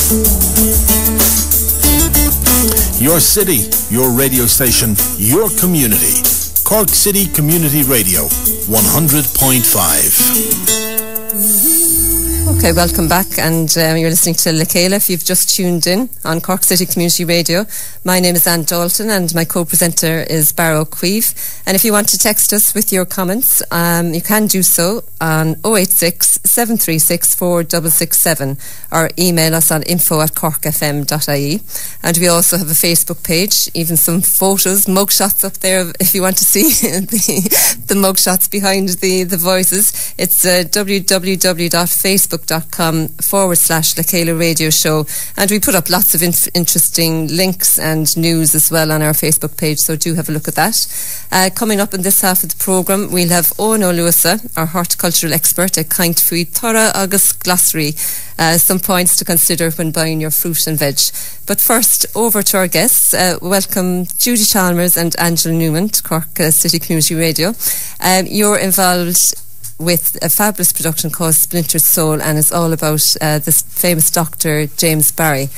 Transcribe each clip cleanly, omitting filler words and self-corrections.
Your city, your radio station, your community. Cork City Community Radio, 100.5. Okay, welcome back, and you're listening to Lekela if you've just tuned in on Cork City Community Radio. My name is Anne Dalton and my co-presenter is Barrow Queeve. And if you want to text us with your comments, you can do so on 086 736 4667 or email us on info@corkfm.ie. And we also have a Facebook page, even some photos, mugshots up there if you want to see the mugshots behind the voices. It's www.facebook.com/Lekela Radio Show, and we put up lots of interesting links and news as well on our Facebook page, so do have a look at that. Coming up in this half of the programme, we'll have Owen O'Luasa, our horticultural expert at Kaint Fui Thora Agus Glossary, some points to consider when buying your fruit and veg. But first, over to our guests. Welcome Judie Chalmers and Angela Newman to Cork City Community Radio. You're involved with a fabulous production called Splintered Soul, and it's all about this famous doctor, James Barry.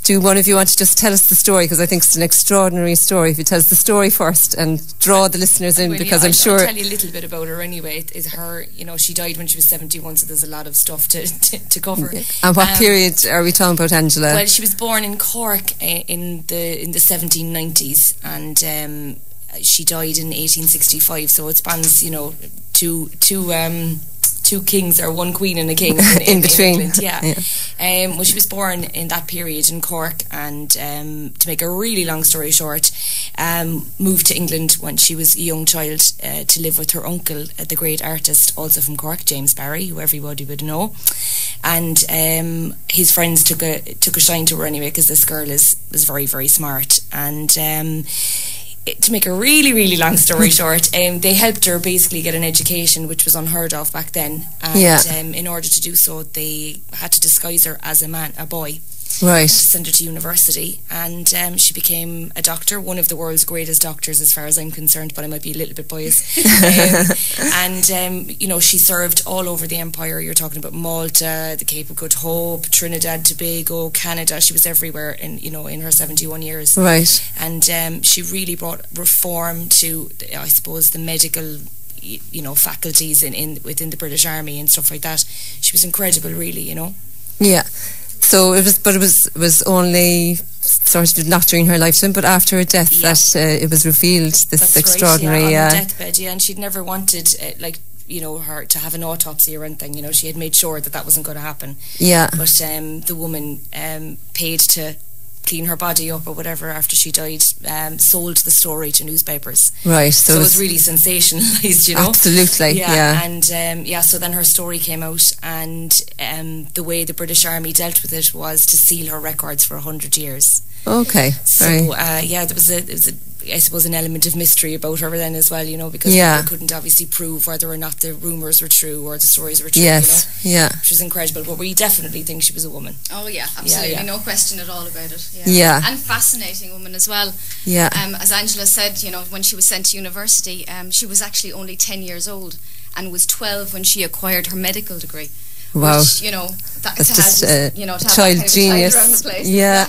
Do one of you want to just tell us the story? Because I think it's an extraordinary story. If you tell us the story first and draw the listeners in, because I'm sure... I'll tell you a little bit about her anyway. Is her, she died when she was 71, so there's a lot of stuff to cover. And what period are we talking about, Angela? Well, she was born in Cork in the 1790s, and she died in 1865, so it spans, two kings, or one queen and a king in between. England, yeah. Well, she was born in that period in Cork, and to make a really long story short, moved to England when she was a young child to live with her uncle, the great artist, also from Cork, James Barry, who everybody would know. And his friends took a shine to her anyway, because this girl was very, very smart. And to make a really, really long story short, they helped her basically get an education, which was unheard of back then. And in order to do so, they had to disguise her as a boy. Right. To send her to university, and she became a doctor, one of the world's greatest doctors as far as I'm concerned, but I might be a little bit biased. She served all over the empire. You're talking about Malta, the Cape of Good Hope, Trinidad, Tobago, Canada. She was everywhere in her 71 years. Right. And she really brought reform to, I suppose, the medical faculties within the British Army and stuff like that. She was incredible, really, Yeah. So it was only sort of not during her lifetime, but after her death that it was revealed, this That's extraordinary... Right, on her deathbed, and she'd never wanted, her to have an autopsy or anything. She had made sure that wasn't going to happen. Yeah. But the woman paid to clean her body up or whatever after she died, sold the story to newspapers. Right. So it was really sensationalised, Absolutely, yeah. And so then her story came out, and the way the British Army dealt with it was to seal her records for 100 years. Okay. So there was I suppose an element of mystery about her then as well, because people couldn't obviously prove whether or not the rumours were true or the stories were true. Yes, which was incredible. But we definitely think she was a woman. Oh yeah, absolutely, no question at all about it. And fascinating woman as well. Yeah. As Angela said, when she was sent to university, she was actually only 10 years old and was 12 when she acquired her medical degree. Wow. Which, that's just child genius around the place. Yeah.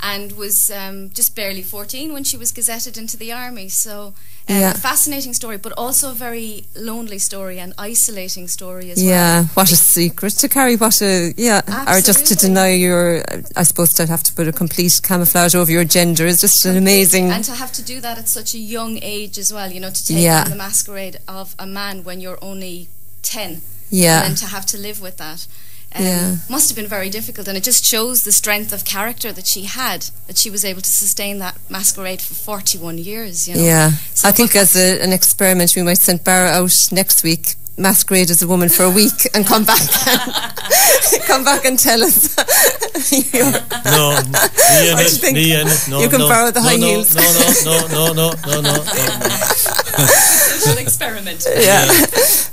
And was just barely 14 when she was gazetted into the army. So a fascinating story, but also a very lonely story and isolating story as well. Yeah, what a secret to carry, or just to deny your, I suppose to have to put a complete camouflage over your gender is just an amazing... And to have to do that at such a young age as well, to take on the masquerade of a man when you're only 10. Yeah. And then to have to live with that must have been very difficult, and it just shows the strength of character that she had, that she was able to sustain that masquerade for 41 years. Yeah. So I think as an experiment we might send Barra out next week, masquerade as a woman for a week, and come back and tell us. You can borrow the high heels. No. Social experiment.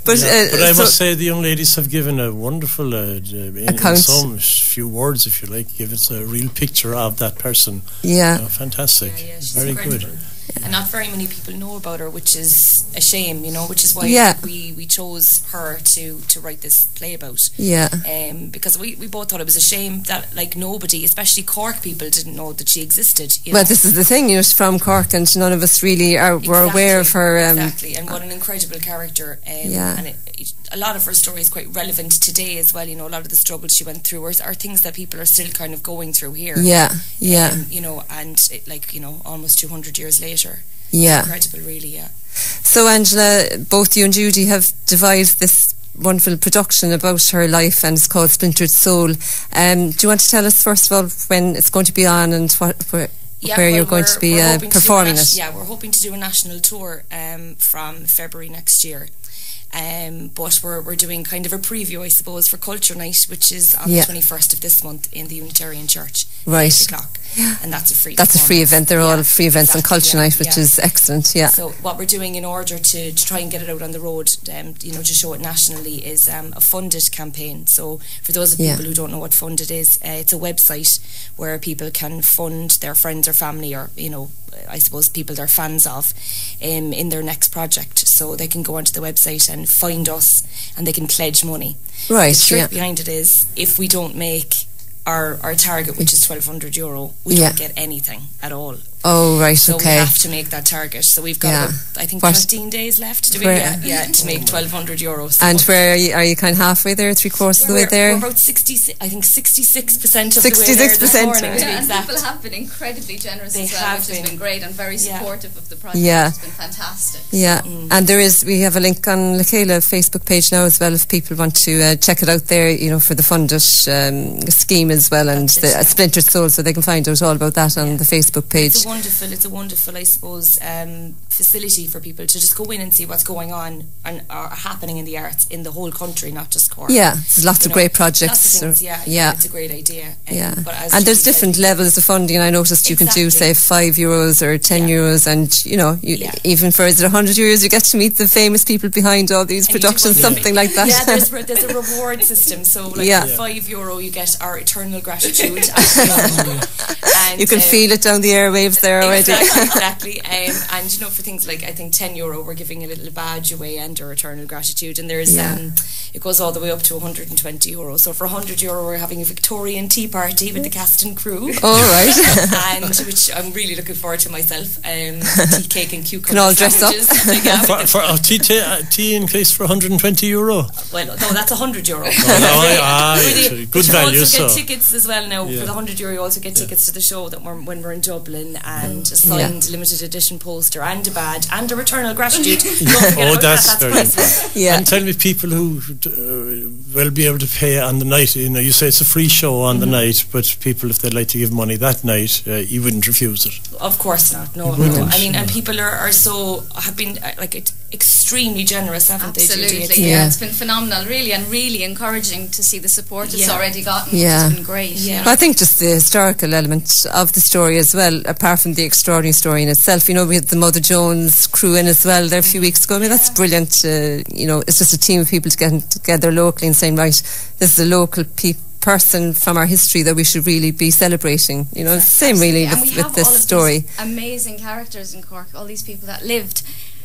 But I must say the young ladies have given a wonderful in some few words, if you like, give us a real picture of that person. Yeah. Fantastic. Very good. And not very many people know about her, which is a shame, you know, which is why we chose her to write this play about. Yeah. Because we both thought it was a shame that, like, nobody, especially Cork people, didn't know that she existed. Well, this is the thing, you know, she's from Cork and none of us really were aware of her. Exactly, and what an incredible character. And a lot of her story is quite relevant today as well. You know, a lot of the struggles she went through are things that people are still kind of going through here. Yeah. You know, and almost 200 years later. Yeah. It's incredible, really, yeah. So, Angela, both you and Judie have devised this wonderful production about her life, and it's called Splintered Soul. Do you want to tell us, first of all, when it's going to be on and where you're going to be performing it? Yeah, we're hoping to do a national tour from February next year. But we're doing kind of a preview, I suppose, for Culture Night, which is on the 21st of this month in the Unitarian Church. Right. 8 o'clock. Yeah. And that's a free event. They're all free events on Culture Night, which is excellent. Yeah. So what we're doing in order to try and get it out on the road, you know, to show it nationally, is a funded campaign. So for those of people who don't know what funded is, it's a website where people can fund their friends or family, or, you know, I suppose people they're fans of, in their next project. So they can go onto the website and find us, and they can pledge money. Right. The trick behind it is, if we don't make our target, which is €1,200, we don't get anything at all. Oh, right, so okay. we have to make that target. So we've got, I think, 13 days left to make €1,200. So and where are you kind of halfway there, 3/4 of the way there? We're about 66% of the way there this morning, to be exact. People have been incredibly generous as well, which has been great, and very supportive of the project. Yeah. It's been fantastic. Yeah, and we have a link on Lacayla Facebook page now as well, if people want to check it out there, you know, for the funded scheme as well, and the Splintered Soul, so they can find out all about that on the Facebook page. It's a wonderful, I suppose, facility for people to just go in and see what's going on and are happening in the arts in the whole country, not just Cork. Yeah, there's lots of great projects. Lots of things, it's a great idea. But and there's different levels of funding, and I noticed you can do, say, €5 or €10, and, you know, even for, is it €100, you get to meet the famous people behind all these productions, something like that. Yeah, there's a reward system. So, like, for €5, you get our eternal gratitude. And you can feel it down the airwaves there already. Exactly. And, you know, for things like, I think, €10, we're giving a little badge away and our eternal gratitude. And there's it goes all the way up to €120. So for €100, we're having a Victorian tea party with the cast and crew. All right. And which I'm really looking forward to myself. Tea, cake and cucumber can all dress up. For tea in case for €120. Well, no, that's €100. Good value. You also get tickets as well now. For the €100, you also get tickets to the show when we're in Dublin, and a signed limited edition poster and a badge and a eternal gratitude. That's very priceless. And tell me, people who will be able to pay on the night, you know, you say it's a free show on the night, but people, if they'd like to give money that night, you wouldn't refuse it. Of course not. No. I mean, and people have been extremely generous, haven't they? Absolutely. It's been phenomenal, really, and really encouraging to see the support it's already gotten. It's been great. Well, I think just the historical element of the story as well, apart from the extraordinary story in itself. You know, we had the Mother Jones crew in as well there a few weeks ago. I mean, that's brilliant. You know, it's just a team of people getting together locally and saying, right, this is a local person from our history that we should really be celebrating. You know, same really with this story. Amazing characters in Cork, all these people that lived.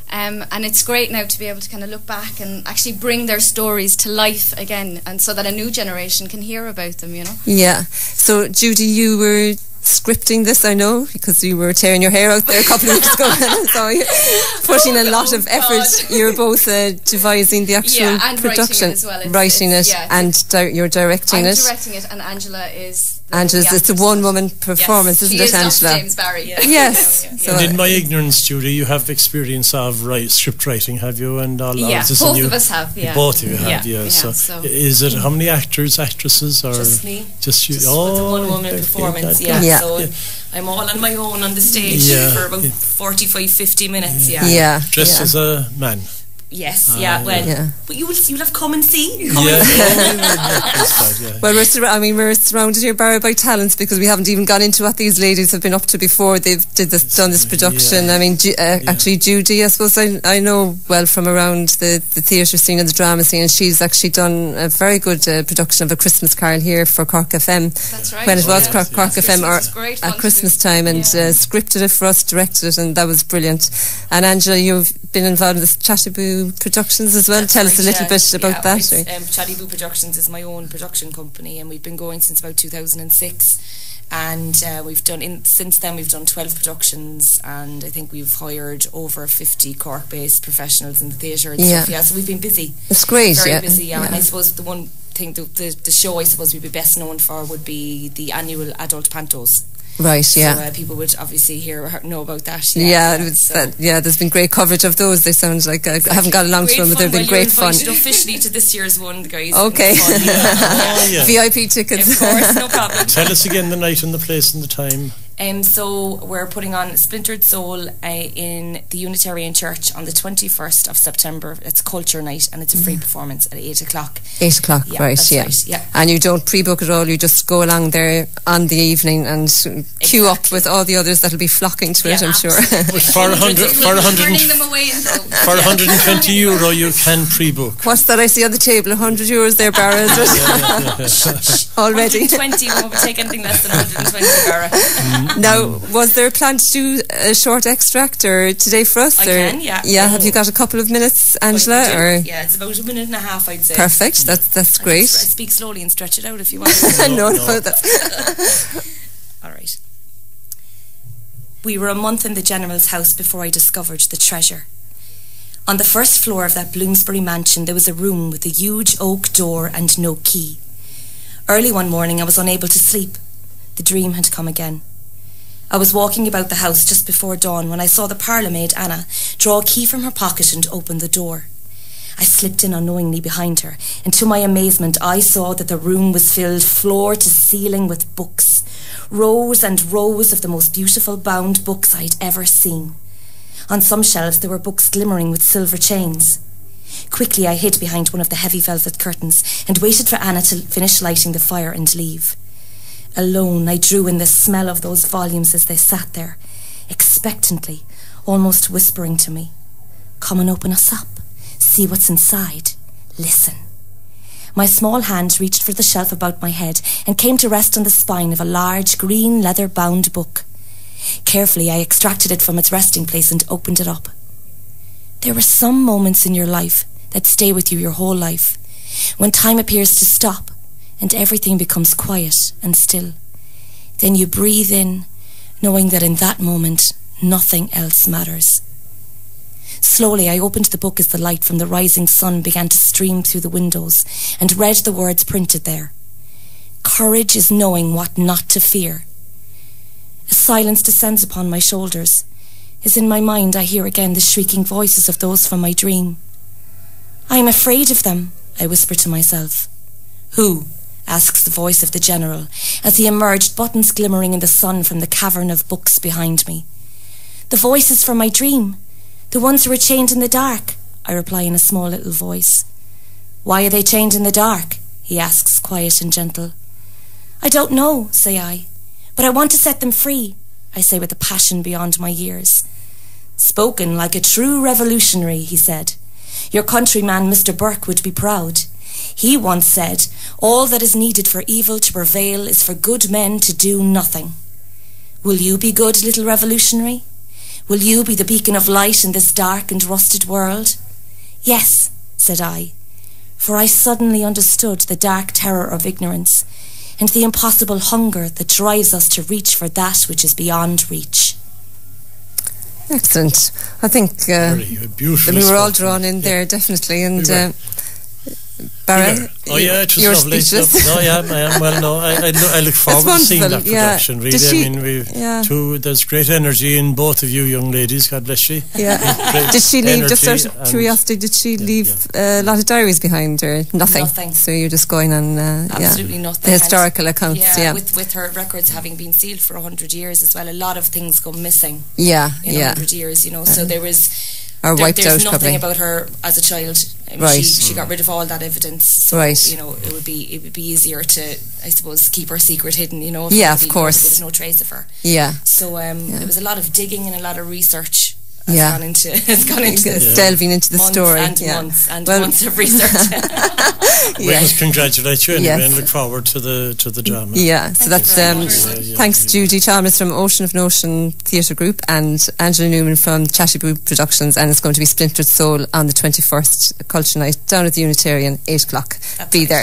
And it's great now to be able to kind of look back and actually bring their stories to life again, and so that a new generation can hear about them, you know. Yeah. So, Judie, you were scripting this, I know, because you were tearing your hair out there a couple of weeks ago. So you're putting a lot of effort. You're both devising the actual production, writing it, and you're directing it. I'm directing it, and Angela is. It's a one-woman performance, isn't it, Angela? James Barry. Yes. So, and in my ignorance, Judie, you have experience of script writing, have you? And all this, both of us have. Both of you have. So, is it how many actors, actresses, or just me? Just you. It's a one-woman performance. So I'm all on my own on the stage for about 45-50 minutes. Dressed as a man. Yes, but you'll have come and see. Well, we're surrounded here, Barra, by talents, because we haven't even gone into what these ladies have been up to before they've done this production. I mean, actually, Judie, I suppose I know well from around the theatre scene and the drama scene, and she's actually done a very good production of A Christmas Carol here for Cork FM. That's right. When it was Cork FM at Christmas time, and scripted it for us, directed it, and that was brilliant. And Angela, you've been involved in this Chattyboo Productions as well. That's Tell us a little bit about that. Chattyboo Productions is my own production company, and we've been going since about 2006. And since then we've done 12 productions, and I think we've hired over 50 Cork-based professionals in the theatre and stuff. Yeah, so we've been busy. It's great. Very busy. And I suppose the one thing, the show I suppose we'd be best known for would be the annual adult pantos. Right, yeah. So people would obviously know about that. There's been great coverage of those. They sound like I haven't got along to them, but they've been great fun. Officially to this year's one, guys. Okay. VIP tickets. Of course, no problem. Tell us again the night and the place and the time. So we're putting on Splintered Soul in the Unitarian Church on the 21st of September. It's Culture Night, and it's a free performance at 8 o'clock. 8 o'clock, right. And you don't pre-book at all, you just go along there on the evening and queue up with all the others that'll be flocking to it, I'm sure. For 120 euro you can pre-book. What's that I see on the table? 100 euros there, Barra, is it? Already. 120, we won't take anything less than 120, Barra. Now, was there a plan to do a short extract or today for us? Yeah, have you got a couple of minutes, Angela? Yeah, it's about a minute and a half, I'd say. Perfect, that's great. I speak slowly and stretch it out if you want. No. All right. We were a month in the General's house before I discovered the treasure. On the first floor of that Bloomsbury mansion there was a room with a huge oak door and no key. Early one morning I was unable to sleep. The dream had come again. I was walking about the house just before dawn when I saw the parlourmaid, Anna, draw a key from her pocket and open the door. I slipped in unknowingly behind her, and to my amazement I saw that the room was filled floor to ceiling with books, rows and rows of the most beautiful bound books I'd ever seen. On some shelves there were books glimmering with silver chains. Quickly I hid behind one of the heavy velvet curtains and waited for Anna to finish lighting the fire and leave. Alone, I drew in the smell of those volumes as they sat there, expectantly, almost whispering to me. Come and open us up. See what's inside. Listen. My small hand reached for the shelf about my head and came to rest on the spine of a large green leather-bound book. Carefully, I extracted it from its resting place and opened it up. There are some moments in your life that stay with you your whole life, when time appears to stop and everything becomes quiet and still. Then you breathe in, knowing that in that moment, nothing else matters. Slowly, I opened the book as the light from the rising sun began to stream through the windows and read the words printed there. Courage is knowing what not to fear. A silence descends upon my shoulders, as in my mind I hear again the shrieking voices of those from my dream. I am afraid of them, I whisper to myself. Who? Asks the voice of the General, as he emerged, buttons glimmering in the sun from the cavern of books behind me. The voices from my dream, the ones who were chained in the dark, I reply in a small little voice. Why are they chained in the dark? He asks, quiet and gentle. I don't know, say I, but I want to set them free, I say with a passion beyond my years. Spoken like a true revolutionary, he said. Your countryman, Mr. Burke, would be proud. He once said, all that is needed for evil to prevail is for good men to do nothing. Will you be good, little revolutionary? Will you be the beacon of light in this dark and rusted world? Yes, said I, for I suddenly understood the dark terror of ignorance and the impossible hunger that drives us to reach for that which is beyond reach. Excellent. I think we were all drawn in there, definitely, and Barra, oh yeah, it was lovely. No, I am. Well, no, I look forward to seeing that production. Really, there's great energy in both of you young ladies. God bless you. Yeah. Did she leave? Just out of curiosity, did she leave a lot of diaries behind her? Nothing. Nothing. So you're just going on. Absolutely nothing. The historical accounts. Yeah. With her records having been sealed for 100 years as well, a lot of things go missing. Yeah. In 100 years, you know. So there was or wiped out. There's nothing probably about her as a child. I mean, right. She got rid of all that evidence. So, right. you know, it would be easier to, I suppose, keep her secret hidden. You know. Yeah, of course. There's no trace of her. Yeah. So there was a lot of digging and a lot of research. It's gone into delving into the story months of research. We must congratulate you anyway and look forward to the drama. Yeah, so that's thanks Judie Chalmers from Ocean of Notion Theatre Group and Angela Newman from Chattyboo Productions, and it's going to be Splintered Soul on the 21st Culture Night down at the Unitarian, 8 o'clock. Be there.